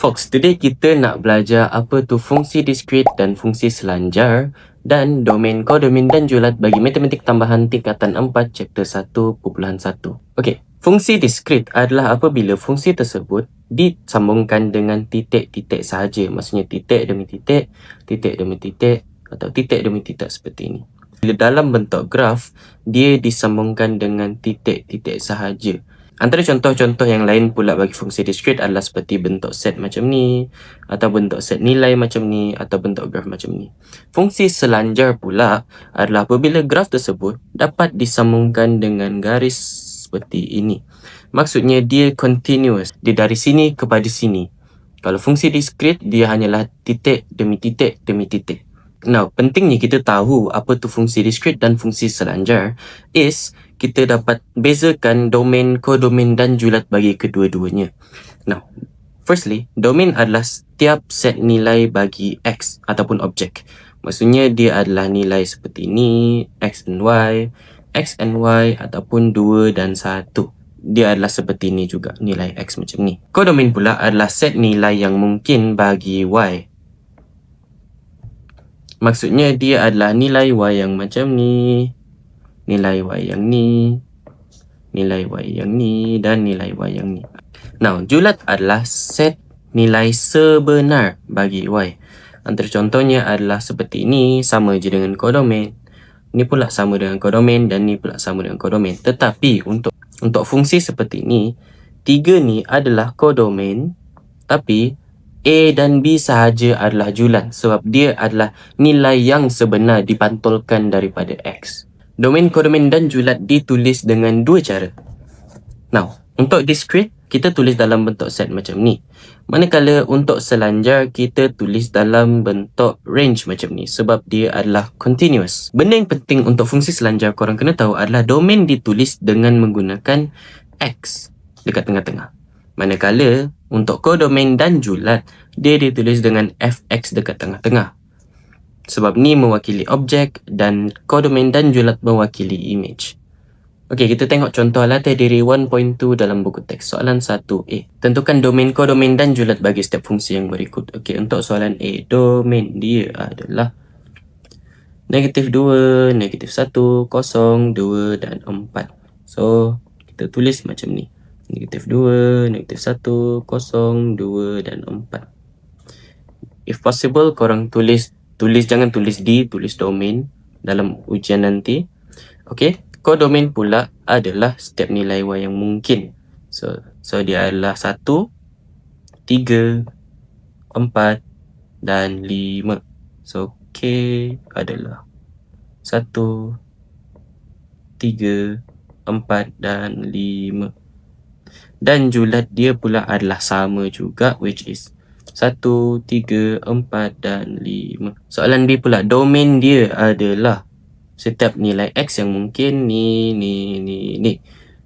Folks, today kita nak belajar apa tu fungsi diskrit dan fungsi selanjar dan domain, kodomain dan julat bagi matematik tambahan tingkatan 4 chapter 1.1. Okey, fungsi diskrit adalah apabila fungsi tersebut disambungkan dengan titik-titik sahaja. Maksudnya titik demi titik, titik demi titik atau titik demi titik seperti ini. Bila dalam bentuk graf, dia disambungkan dengan titik-titik sahaja. Antara contoh-contoh yang lain pula bagi fungsi diskrit adalah seperti bentuk set macam ni, atau bentuk set nilai macam ni, atau bentuk graf macam ni. Fungsi selanjar pula adalah apabila graf tersebut dapat disambungkan dengan garis seperti ini. Maksudnya dia continuous, dia dari sini kepada sini. Kalau fungsi diskrit, dia hanyalah titik demi titik demi titik. Now, pentingnya kita tahu apa tu fungsi diskrit dan fungsi selanjar is kita dapat bezakan domain, kodomain dan julat bagi kedua-duanya. Now, firstly, domain adalah setiap set nilai bagi X ataupun objek. Maksudnya dia adalah nilai seperti ini, X and Y ataupun 2 dan 1. Dia adalah seperti ini juga, nilai X macam ni. Kodomain pula adalah set nilai yang mungkin bagi Y. Maksudnya dia adalah nilai Y yang macam ni, nilai Y yang ni, nilai Y yang ni dan nilai Y yang ni. Now, julat adalah set nilai sebenar bagi Y. Antara contohnya adalah seperti ini, sama je dengan kodomain. Ni pula sama dengan kodomain dan ni pula sama dengan kodomain. Tetapi untuk fungsi seperti ini, 3 ni adalah kodomain, tapi A dan B sahaja adalah julat sebab dia adalah nilai yang sebenar dipantulkan daripada X. Domain, kodomain dan julat ditulis dengan 2 cara. Now, untuk diskrit, kita tulis dalam bentuk set macam ni. Manakala untuk selanjar, kita tulis dalam bentuk range macam ni sebab dia adalah continuous. Benda yang penting untuk fungsi selanjar korang kena tahu adalah domain ditulis dengan menggunakan X dekat tengah-tengah. Manakala untuk kodomain dan julat, dia ditulis dengan fx dekat tengah-tengah. Sebab ni mewakili objek dan kodomain dan julat mewakili image. Okey, kita tengok contoh latih diri 1.2 dalam buku teks. Soalan 1A. Tentukan domain, kodomain dan julat bagi setiap fungsi yang berikut. Okey, untuk soalan A, domain dia adalah -2, -1, 0, 2 dan 4. So, kita tulis macam ni. -2, -1, 0, 2 dan 4. If possible, korang jangan tulis D, tulis domain dalam ujian nanti. Okey, kodomain pula adalah setiap nilai Y yang mungkin. So dia adalah 1, 3, 4 dan 5. So K adalah 1, 3, 4 dan 5. Dan julat dia pula adalah sama juga, which is 1, 3, 4 dan 5. Soalan B pula, domain dia adalah setiap nilai X yang mungkin ni.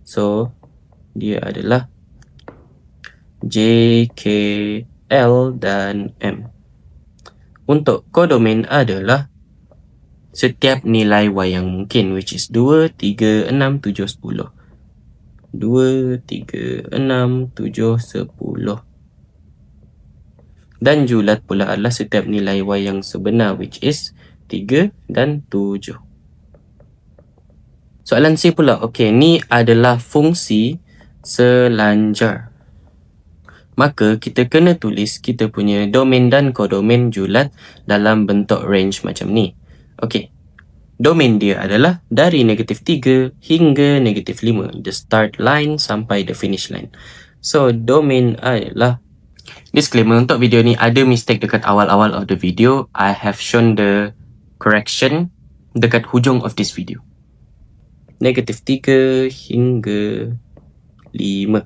So, dia adalah J, K, L dan M. Untuk kodomain adalah setiap nilai Y yang mungkin, which is 2, 3, 6, 7, 10. 2, 3, 6, 7, 10. Dan julat pula adalah setiap nilai Y yang sebenar, which is 3 dan 7. Soalan C pula, okey, ni adalah fungsi selanjar. Maka kita kena tulis kita punya domain dan kodomain julat dalam bentuk range macam ni. Okey. Domain dia adalah dari -3 hingga -5. The start line sampai the finish line. So, domain adalah... Disclaimer, untuk video ni ada mistake dekat awal-awal of the video. I have shown the correction dekat hujung of this video. -3 hingga 5.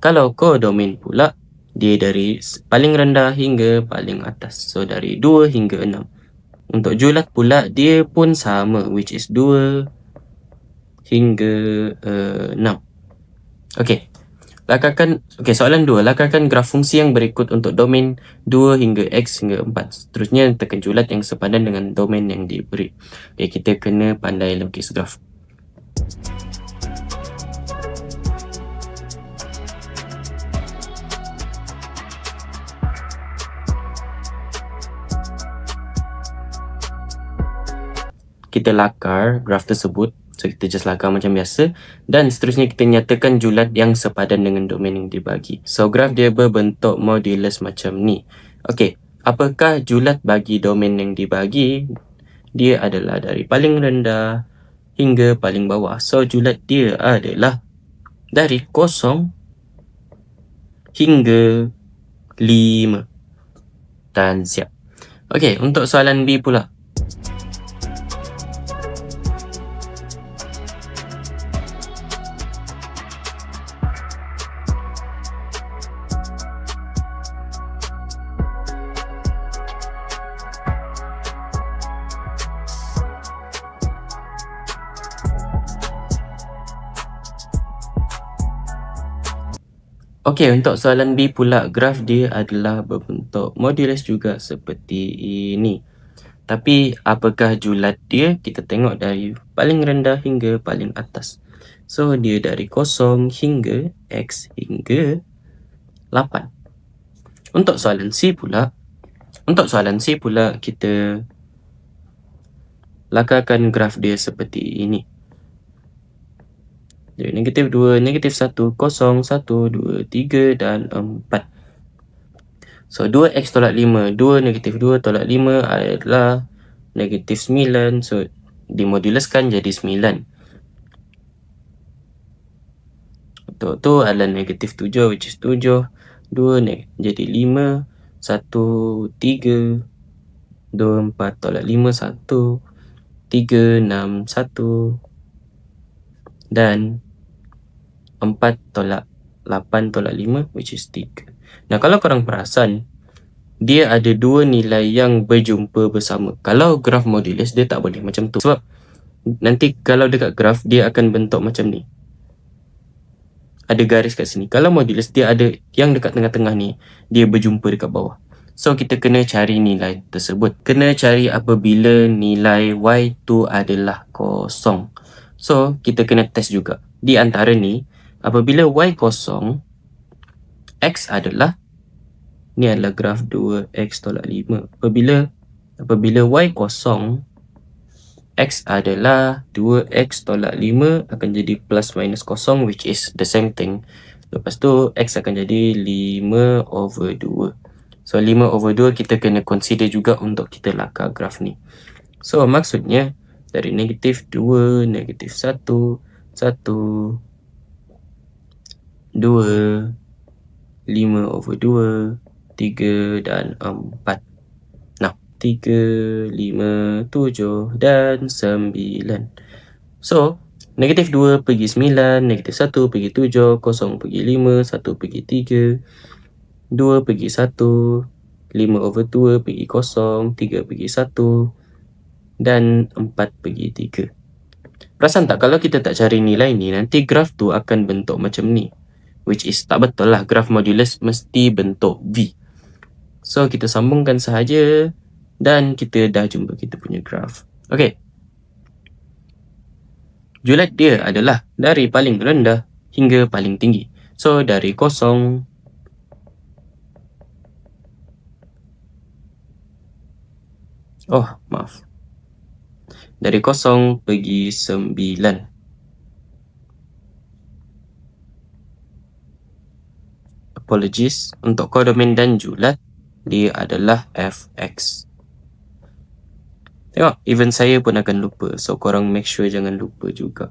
Kalau kodomain pula, dia dari paling rendah hingga paling atas. So, dari 2 hingga 6. Untuk julat pula, dia pun sama, which is 2 hingga 6. Okey. Soalan 2. Lakarkan graf fungsi yang berikut untuk domain 2 hingga X hingga 4. Seterusnya, tekan julat yang sepadan dengan domain yang diberi. Okey, kita kena pandai lukis graf. kita lakar graf tersebut. So kita just lakar macam biasa, dan seterusnya kita nyatakan julat yang sepadan dengan domain yang dibagi. So graf dia berbentuk modulus macam ni. Okey, apakah julat bagi domain yang dibagi? Dia adalah dari paling rendah hingga paling bawah. So julat dia adalah dari 0 hingga 5. Dan siap. Okey, untuk soalan B pula. Okey, untuk soalan B pula, graf dia adalah berbentuk modulus juga seperti ini. Tapi apakah julat dia? Kita tengok dari paling rendah hingga paling atas. So dia dari 0 hingga X hingga 8. Untuk soalan C pula, kita lakarkan graf dia seperti ini. Jadi negatif 2, negatif 1, 0, 1, 2, 3 dan 4. So 2x tolak 5, 2 negatif 2 tolak 5 adalah negatif 9. So dimoduluskan jadi 9. Untuk tu adalah negatif 7, which is 7. 2 jadi 5, 1, 3, 2, 4 tolak 5, 1, 3, 6, 1 dan 4 tolak 8 tolak 5, which is 3. Nah, kalau korang perasan, dia ada dua nilai yang berjumpa bersama. Kalau graf modulus, dia tak boleh macam tu. Sebab nanti kalau dekat graf, dia akan bentuk macam ni. Ada garis kat sini. Kalau modulus, dia ada yang dekat tengah-tengah ni, dia berjumpa dekat bawah. So, kita kena cari nilai tersebut. Kena cari apabila nilai Y2 adalah kosong. So, kita kena test juga. Di antara ni, apabila Y kosong, X adalah, ni adalah graf 2X tolak 5. Apabila Y kosong, X adalah 2X tolak 5 akan jadi plus minus kosong, which is the same thing. Lepas tu, X akan jadi 5/2. So, 5/2 kita kena consider juga untuk kita lakar graf ni. So, maksudnya, dari negatif 2, negatif 1, 1, 2, 5/2, 3 dan 4. Nah, 3, 5, 7 dan 9. So, negatif 2 pergi 9, negatif 1 pergi 7, 0 pergi 5, 1 pergi 3, 2 pergi 1, 5/2 pergi 0, 3 pergi 1 dan 4 pergi 3. Perasan tak, kalau kita tak cari nilai ni, nanti graf tu akan bentuk macam ni, which is tak betul lah. Graf modulus mesti bentuk V. So, kita sambungkan sahaja dan kita dah jumpa kita punya graf. Okay. Julat dia adalah dari paling rendah hingga paling tinggi. So, dari 0, dari 0 pergi 9. Apologies, untuk kodomen dan julat, dia adalah Fx. Tengok, even saya pun akan lupa. So, korang make sure jangan lupa juga.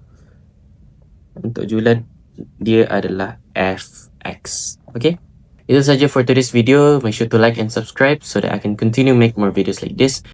Untuk julat, dia adalah Fx. Okay? Itu saja for today's video. Make sure to like and subscribe so that I can continue make more videos like this.